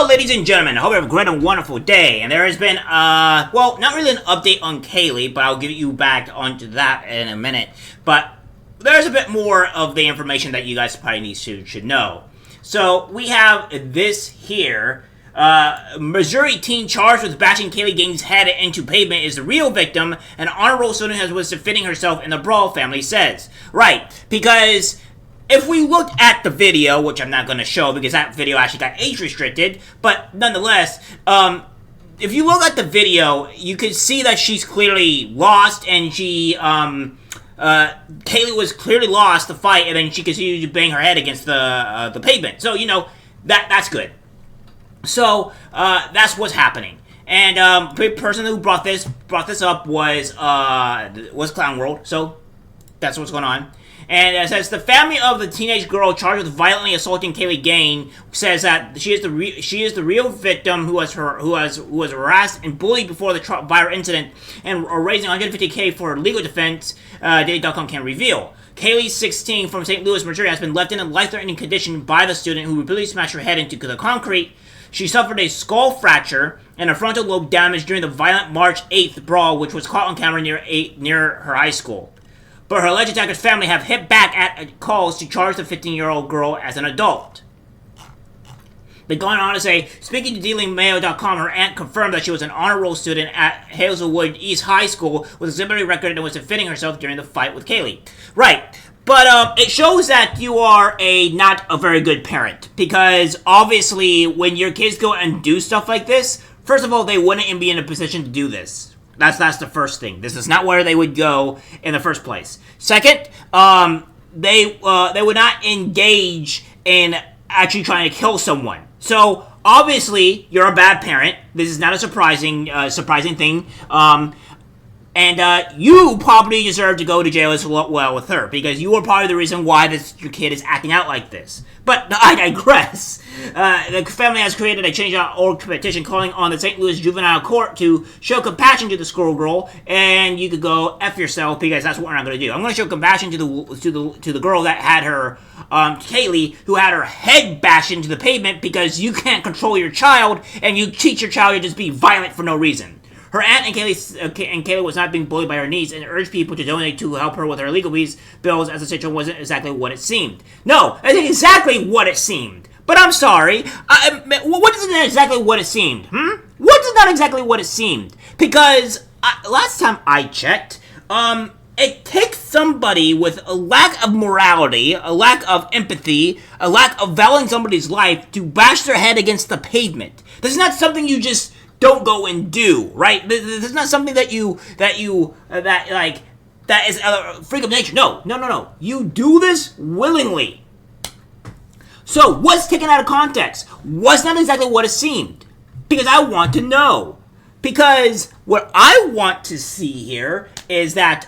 Hello, ladies and gentlemen. I hope you have a great and wonderful day. And there has been, well, not really an update on Kaylee, but I'll get you back onto that in a minute. But there's a bit more of the information that you guys probably should know. So, we have this here. Missouri teen charged with bashing Kaylee Gaines' head into pavement is the real victim. An honor roll student was defending herself in the brawl, family says. Right, because if we look at the video, which I'm not going to show because that video actually got age restricted, but nonetheless, if you look at the video, you can see that she's clearly lost, and Kaylee was clearly lost the fight, and then she continued to bang her head against the pavement. So, you know, that's good. So, that's what's happening. And, the person who brought this up was Clown World, so that's what's going on. And it says the family of the teenage girl charged with violently assaulting Kaylee Gaines says that she is the real victim who was harassed and bullied before the viral incident, and are raising $150K for legal defense. Daily.com can reveal. Kaylee, 16, from St. Louis, Missouri, has been left in a life-threatening condition by the student who repeatedly smashed her head into the concrete. She suffered a skull fracture and a frontal lobe damage during the violent March 8th brawl, which was caught on camera near her high school. But her alleged attacker's family have hit back at calls to charge the 15-year-old girl as an adult. They go on to say, speaking to DailyMail.com, her aunt confirmed that she was an honor roll student at Hazelwood East High School with a exemplary record and was defending herself during the fight with Kaylee. Right. But it shows that you are not a very good parent. Because obviously, when your kids go and do stuff like this, first of all, they wouldn't be in a position to do this. That's the first thing. This is not where they would go in the first place. Second, they would not engage in actually trying to kill someone. So obviously, you're a bad parent. This is not a surprising thing. And you probably deserve to go to jail as well with her, because you are probably the reason why your kid is acting out like this. But I digress. The family has created a Change.org petition calling on the St. Louis Juvenile Court to show compassion to the schoolgirl, and you could go F yourself, because that's what we're not going to do. I'm going to show compassion to the girl that had her, Kaylee, who had her head bashed into the pavement, because you can't control your child, and you teach your child to just be violent for no reason. Her aunt and Kaylee was not being bullied by her niece, and urged people to donate to help her with her legal bills, as the situation wasn't exactly what it seemed. No, I think exactly what it seemed. But I'm sorry. What is not exactly what it seemed? What is not exactly what it seemed? Because last time I checked, it takes somebody with a lack of morality, a lack of empathy, a lack of valuing somebody's life to bash their head against the pavement. This is not something you just don't go and do, right? This is not something that is a freak of nature. No. You do this willingly. So, what's taken out of context? What's not exactly what it seemed? Because I want to know. Because what I want to see here is that,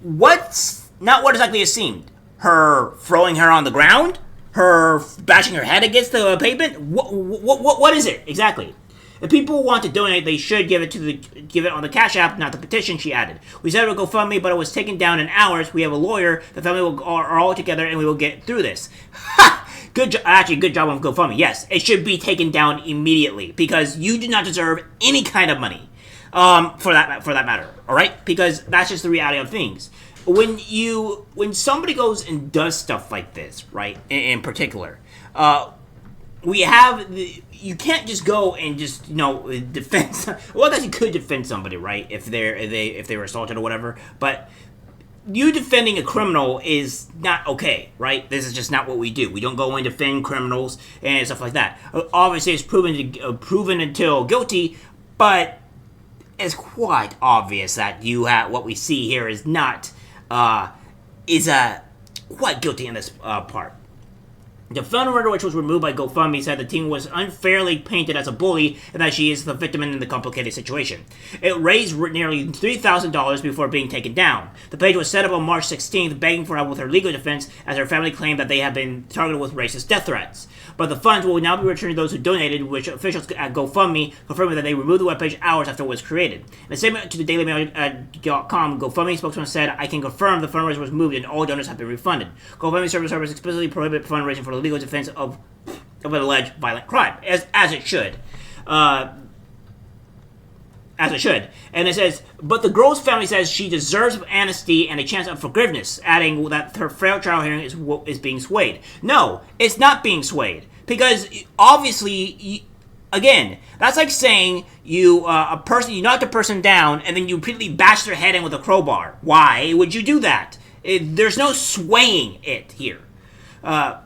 what's not what exactly it seemed? Her throwing her on the ground? Her bashing her head against the pavement? What is it exactly? If people want to donate, they should give it on the Cash App, not the petition, she added. We said it would GoFundMe, but it was taken down in hours. We have a lawyer. The family are all together, and we will get through this. Ha! Good job on GoFundMe. Yes, it should be taken down immediately, because you do not deserve any kind of money, for that matter. All right? Because that's just the reality of things. When somebody goes and does stuff like this, right? In particular, you can't just go and just defend. Well, I guess you could defend somebody, right? If they were assaulted or whatever. But you defending a criminal is not okay, right? This is just not what we do. We don't go and defend criminals and stuff like that. Obviously, it's proven until guilty, but it's quite obvious that what we see here is not. Quite guilty in this part. The phone number, which was removed by GoFundMe, said the teen was unfairly painted as a bully and that she is the victim in the complicated situation. It raised nearly $3,000 before being taken down. The page was set up on March 16th, begging for help with her legal defense, as her family claimed that they had been targeted with racist death threats. But the funds will now be returned to those who donated, which officials at GoFundMe confirmed that they removed the webpage hours after it was created. In a statement to the DailyMail.com, GoFundMe spokesman said, "I can confirm the fundraiser was moved and all donors have been refunded. GoFundMe service explicitly prohibited fundraising for the legal defense of of an alleged violent crime, as it should. As it should. And it says, but the girl's family says she deserves amnesty and a chance of forgiveness, adding that her fair trial hearing is being swayed. No, it's not being swayed. Because, obviously, again, that's like saying you knocked a person down and then you repeatedly bashed their head in with a crowbar. Why would you do that? There's no swaying it here. Her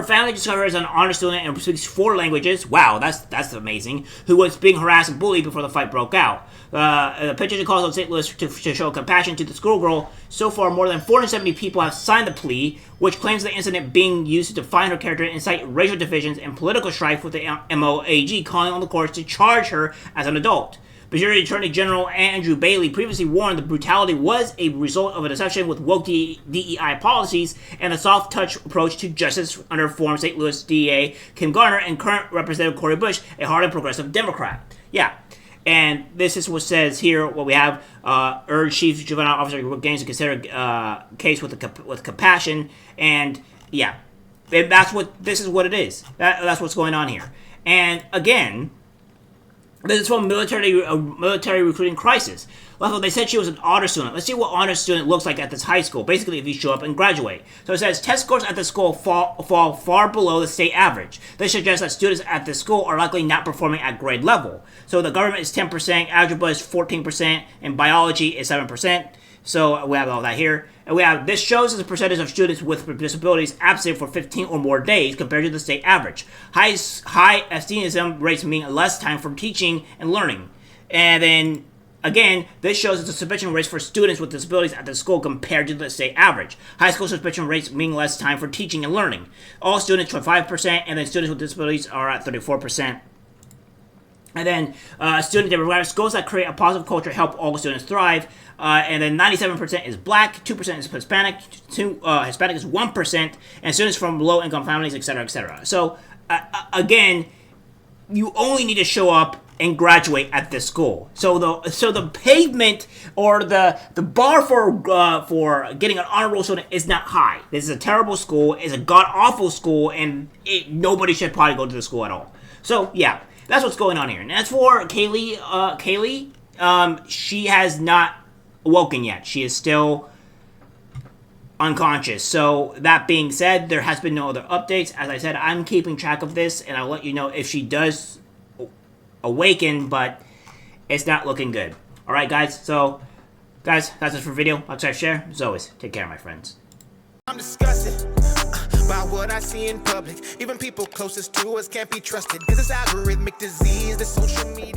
family discovered her as an honor student and speaks 4 languages. Wow, that's amazing. Who was being harassed and bullied before the fight broke out. The petition calls on St. Louis to show compassion to the schoolgirl. So far, more than 470 people have signed the plea, which claims the incident being used to define her character and incite racial divisions and political strife, with the MOAG calling on the courts to charge her as an adult. Missouri Attorney General Andrew Bailey previously warned the brutality was a result of a deception with woke DEI policies and a soft-touch approach to justice under former St. Louis DA Kim Garner and current Representative Cori Bush, a hard and progressive Democrat. Yeah. And this is what says here, what we have, urged Chief Juvenile Officer Gaines to consider case with compassion, and yeah. And this is what it is. That's what's going on here. And again, this is from military recruiting crisis. Also, they said she was an honor student. Let's see what honor student looks like at this high school. Basically, if you show up and graduate. So it says test scores at the school fall far below the state average. This suggests that students at the school are likely not performing at grade level. So the government is 10%, algebra is 14%, and biology is 7%. So we have all that here. And we have, this shows the percentage of students with disabilities absent for 15 or more days compared to the state average. High absenteeism rates mean less time for teaching and learning. And then, again, this shows the suspension rates for students with disabilities at the school compared to the state average. High school suspension rates mean less time for teaching and learning. All students are 5%, and then students with disabilities are at 34%. And then student demographics, schools that create a positive culture help all students thrive. And then 97% is black, 2% is Hispanic, Hispanic is 1%, and students from low-income families, etc., etc. So, again, you only need to show up and graduate at this school. So the pavement or the bar for getting an honor roll student is not high. This is a terrible school. It's a god-awful school, and nobody should probably go to the school at all. So, yeah. That's what's going on here. And as for Kaylee, she has not awoken yet. She is still unconscious. So, that being said, there has been no other updates. As I said, I'm keeping track of this, and I'll let you know if she does awaken, but it's not looking good. Alright, guys? So, guys, that's it for the video. Like, subscribe, share. As always, take care, my friends. I'm disgusted by what I see in public. Even people closest to us can't be trusted. This is algorithmic disease, the social media.